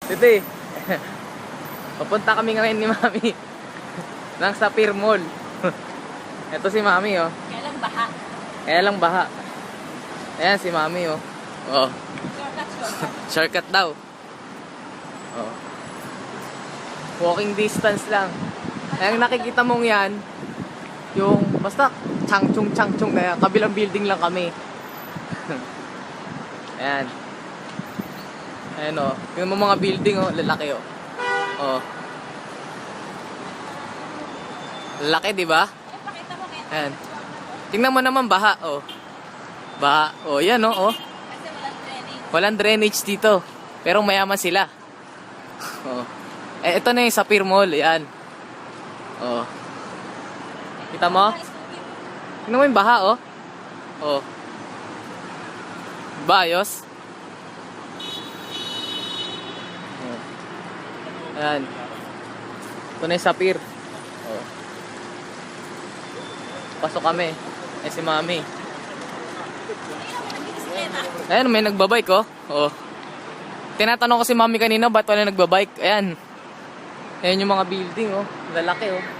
Titi, papunta kami ngayon ni Mami ng Sapir Mall. Ito si Mami, oh. Kaya lang baha. Kaya lang baha. Ayan si Mami, oh. Oh. Shortcut daw. Oh. Walking distance lang. Ayan, nakikita mong yan, yung basta changchung kaya kabilang building lang kami. Ayan. Ayan, oh. Yung mga building, oh, lalaki, oh. Oh. Lalaki, di ba? Pakita mo kaya. Ayan. Tingnan mo naman baha, oh. Baha. Oh, yan, oh, oh. Kasi walang training. Walang drainage dito. Pero mayaman sila. Oh. Eh, ito na yung Sapir Mall. Ayan. Oh. Kita mo? Tingnan mo yung baha, oh. Oh. Ba, ayos? Oh. Ayan. Ito na yung Sapir. Oh. Pasok kami. Eh, si Mami. Ayan, may nagbabike, oh. Oh. Tinatanong ko si Mami kanina, ba't wala nagbabike? Ayan. Ayan yung mga building, oh. Lalaki, oh.